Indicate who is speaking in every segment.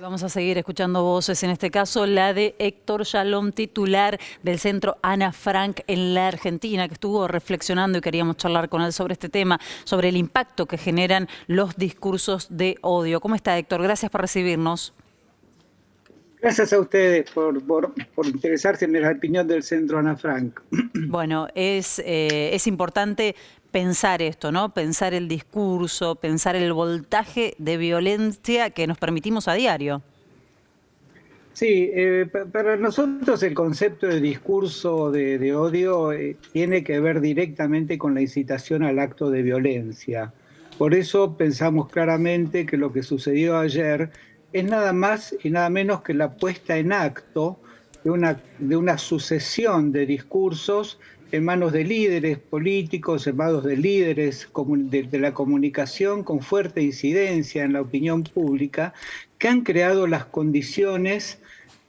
Speaker 1: Vamos a seguir escuchando voces, en este caso la de Héctor Shalom, titular del Centro Ana Frank en la Argentina, que estuvo reflexionando y queríamos charlar con él sobre este tema, sobre el impacto que generan los discursos de odio. ¿Cómo está, Héctor? Gracias por recibirnos.
Speaker 2: Gracias a ustedes por interesarse en la opinión del Centro Ana Frank.
Speaker 1: Bueno, es importante pensar esto, ¿no? Pensar el discurso, pensar el voltaje de violencia que nos permitimos a diario.
Speaker 2: Sí, para nosotros el concepto de discurso de odio tiene que ver directamente con la incitación al acto de violencia. Por eso pensamos claramente que lo que sucedió ayer es nada más y nada menos que la puesta en acto de una sucesión de discursos en manos de líderes políticos, en manos de líderes de la comunicación con fuerte incidencia en la opinión pública, que han creado las condiciones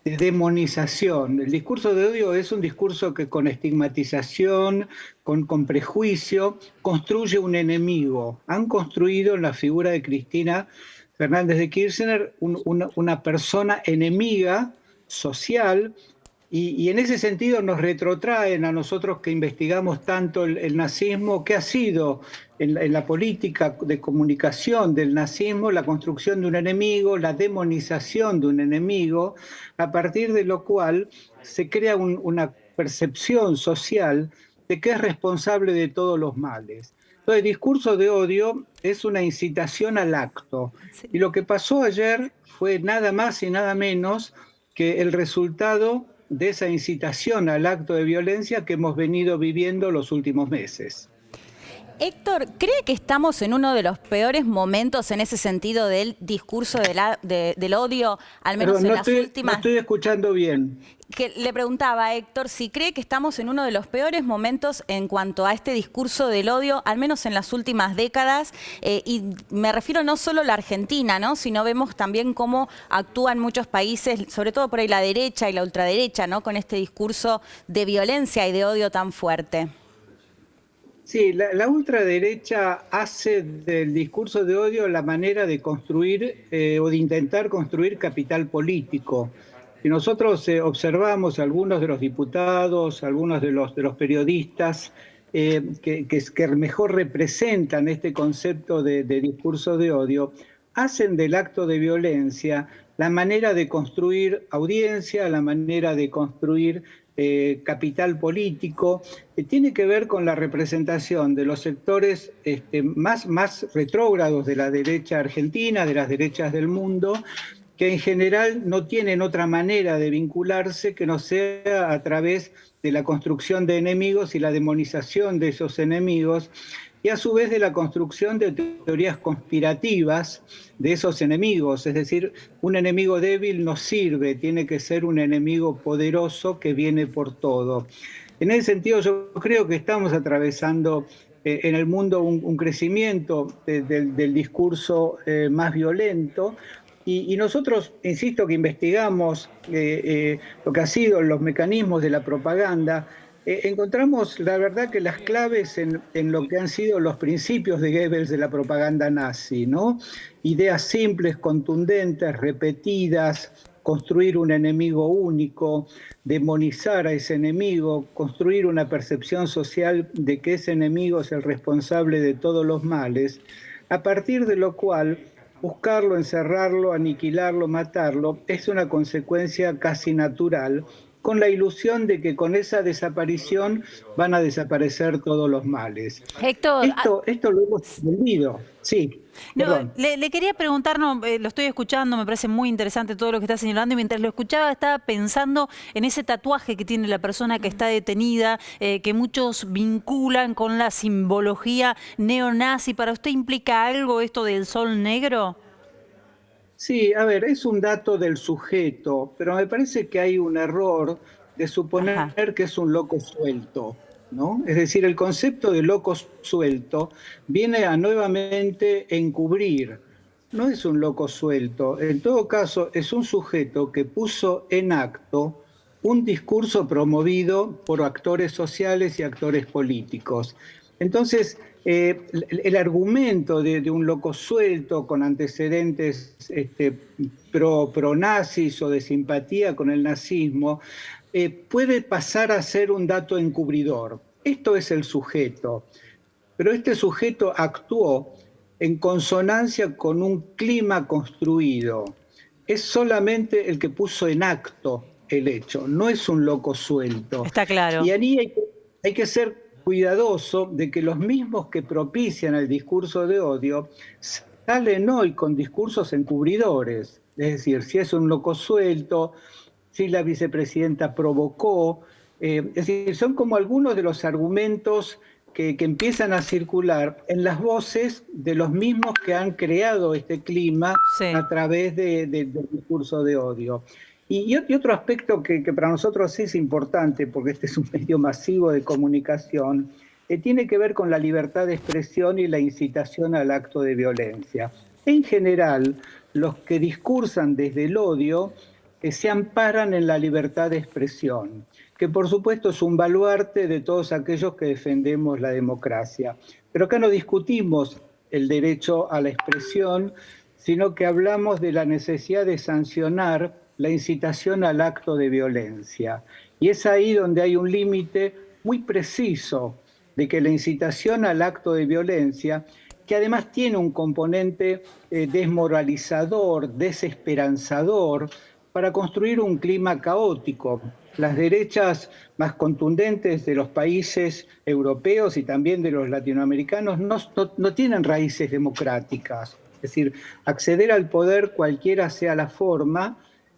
Speaker 2: de demonización. El discurso de odio es un discurso que con estigmatización, con prejuicio, construye un enemigo. Han construido en la figura de Cristina Fernández de Kirchner una persona enemiga social, y en ese sentido nos retrotraen a nosotros que investigamos tanto el nazismo, que ha sido en la política de comunicación del nazismo la construcción de un enemigo, la demonización de un enemigo, a partir de lo cual se crea una percepción social de que es responsable de todos los males. Entonces, el discurso de odio es una incitación al acto.
Speaker 1: Sí.
Speaker 2: Y lo que pasó ayer fue nada más y nada menos que el resultado de esa incitación al acto de violencia que hemos venido viviendo los últimos meses.
Speaker 3: Héctor, ¿cree que estamos en uno de los peores momentos en ese sentido del discurso del odio, al menos
Speaker 2: Perdón,
Speaker 3: en las últimas?
Speaker 2: No estoy escuchando bien.
Speaker 3: Que le preguntaba a Héctor si cree que estamos en uno de los peores momentos en cuanto a este discurso del odio, al menos en las últimas décadas, y me refiero no solo a la Argentina, ¿no? Sino vemos también cómo actúan muchos países, sobre todo por ahí la derecha y la ultraderecha, ¿no? Con este discurso de violencia y de odio tan fuerte.
Speaker 2: Sí, la ultraderecha hace del discurso de odio la manera de construir o de intentar construir capital político. Y nosotros observamos algunos de los diputados, algunos de los periodistas que mejor representan este concepto de discurso de odio, hacen del acto de violencia la manera de construir audiencia, la manera de construir capital político. Tiene que ver con la representación de los sectores más retrógrados de la derecha argentina, de las derechas del mundo, que en general no tienen otra manera de vincularse que no sea a través de la construcción de enemigos y la demonización de esos enemigos, y a su vez de la construcción de teorías conspirativas de esos enemigos. Es decir, un enemigo débil no sirve, tiene que ser un enemigo poderoso que viene por todo. En ese sentido, yo creo que estamos atravesando en el mundo un crecimiento del discurso más violento, y nosotros, insisto, que investigamos lo que ha sido los mecanismos de la propaganda, encontramos la verdad que las claves en lo que han sido los principios de Goebbels de la propaganda nazi, ¿no? Ideas simples, contundentes, repetidas, construir un enemigo único, demonizar a ese enemigo, construir una percepción social de que ese enemigo es el responsable de todos los males, a partir de lo cual buscarlo, encerrarlo, aniquilarlo, matarlo, es una consecuencia casi natural, con la ilusión de que con esa desaparición van a desaparecer todos los males.
Speaker 3: Héctor,
Speaker 2: esto lo hemos entendido, sí.
Speaker 1: No, le quería preguntar, no, lo estoy escuchando, me parece muy interesante todo lo que está señalando, y mientras lo escuchaba estaba pensando en ese tatuaje que tiene la persona que está detenida, que muchos vinculan con la simbología neonazi. ¿Para usted implica algo esto del sol negro?
Speaker 2: Sí, a ver, es un dato del sujeto, pero me parece que hay un error de suponer
Speaker 1: Ajá.
Speaker 2: que es un loco suelto, ¿no? Es decir, el concepto de loco suelto viene a nuevamente encubrir. No es un loco suelto, en todo caso es un sujeto que puso en acto un discurso promovido por actores sociales y actores políticos. Entonces, el argumento de un loco suelto con antecedentes pro-nazis o de simpatía con el nazismo puede pasar a ser un dato encubridor. Esto es el sujeto, pero este sujeto actuó en consonancia con un clima construido. Es solamente el que puso en acto el hecho, no es un loco suelto.
Speaker 1: Está claro.
Speaker 2: Y ahí hay que ser cuidadoso de que los mismos que propician el discurso de odio salen hoy con discursos encubridores. Es decir, si es un loco suelto, si la vicepresidenta provocó. Es decir, son como algunos de los argumentos que empiezan a circular en las voces de los mismos que han creado este clima a través del discurso de odio. Y otro aspecto que para nosotros es importante, porque este es un medio masivo de comunicación, tiene que ver con la libertad de expresión y la incitación al acto de violencia. En general, los que discursan desde el odio se amparan en la libertad de expresión, que por supuesto es un baluarte de todos aquellos que defendemos la democracia. Pero acá no discutimos el derecho a la expresión, sino que hablamos de la necesidad de sancionar la incitación al acto de violencia. Y es ahí donde hay un límite muy preciso de que la incitación al acto de violencia, que además tiene un componente desmoralizador, desesperanzador, para construir un clima caótico. Las derechas más contundentes de los países europeos y también de los latinoamericanos no tienen raíces democráticas. Es decir, acceder al poder, cualquiera sea la forma,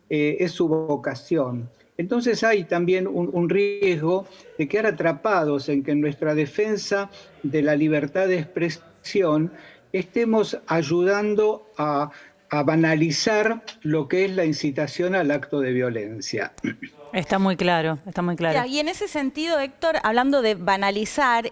Speaker 2: es su vocación. Entonces hay también un riesgo de quedar atrapados en que en nuestra defensa de la libertad de expresión estemos ayudando a banalizar lo que es la incitación al acto de violencia.
Speaker 1: Está muy claro, está muy claro.
Speaker 3: Y en ese sentido, Héctor, hablando de banalizar,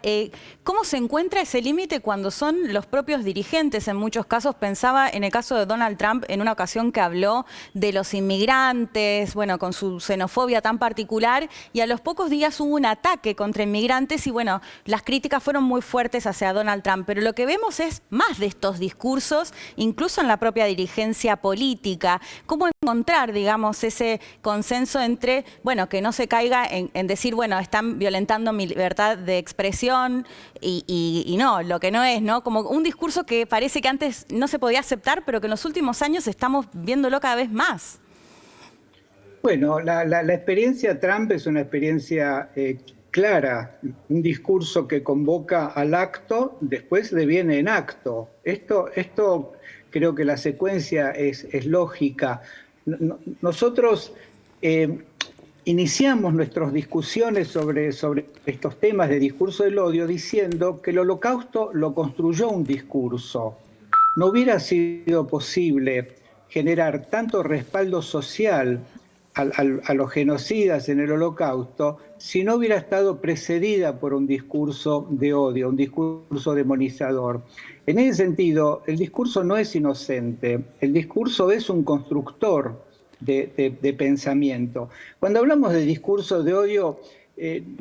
Speaker 3: ¿cómo se encuentra ese límite cuando son los propios dirigentes? En muchos casos, pensaba en el caso de Donald Trump, en una ocasión que habló de los inmigrantes, bueno, con su xenofobia tan particular, y a los pocos días hubo un ataque contra inmigrantes y, bueno, las críticas fueron muy fuertes hacia Donald Trump. Pero lo que vemos es más de estos discursos, incluso en la propia dirigencia política. ¿Cómo encontrar, digamos, ese consenso entre, bueno, que no se caiga en decir, bueno, están violentando mi libertad de expresión y no, lo que no es, ¿no? Como un discurso que parece que antes no se podía aceptar, pero que en los últimos años estamos viéndolo cada vez más.
Speaker 2: Bueno, la experiencia Trump es una experiencia clara, un discurso que convoca al acto, después deviene en acto. Esto creo que la secuencia es lógica. Nosotros iniciamos nuestras discusiones sobre estos temas de discurso del odio diciendo que el Holocausto lo construyó un discurso. No hubiera sido posible generar tanto respaldo social a los genocidas en el Holocausto si no hubiera estado precedida por un discurso de odio, un discurso demonizador. En ese sentido, el discurso no es inocente, el discurso es un constructor de pensamiento. Cuando hablamos de discursos de odio,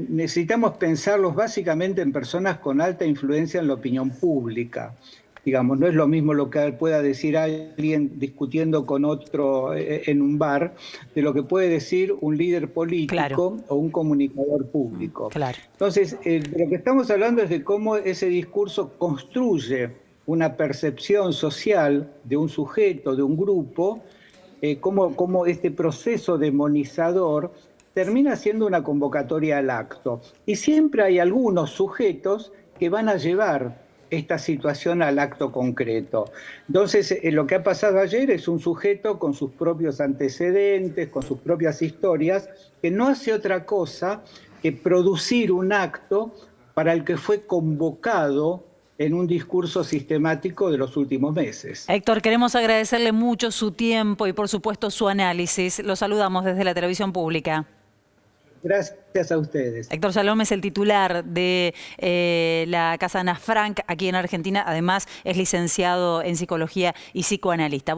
Speaker 2: necesitamos pensarlos básicamente en personas con alta influencia en la opinión pública. Digamos, no es lo mismo lo que pueda decir alguien discutiendo con otro en un bar de lo que puede decir un líder político o un comunicador público. Entonces, de lo que estamos hablando es de cómo ese discurso construye una percepción social de un sujeto, de un grupo, cómo este proceso demonizador termina siendo una convocatoria al acto. Y siempre hay algunos sujetos que van a llevar esta situación al acto concreto. Entonces, lo que ha pasado ayer es un sujeto con sus propios antecedentes, con sus propias historias, que no hace otra cosa que producir un acto para el que fue convocado en un discurso sistemático de los últimos meses.
Speaker 1: Héctor, queremos agradecerle mucho su tiempo y por supuesto su análisis. Lo saludamos desde la televisión pública.
Speaker 2: Gracias a ustedes.
Speaker 1: Héctor Shalom es el titular de la Casa Ana Frank aquí en Argentina. Además, es licenciado en psicología y psicoanalista.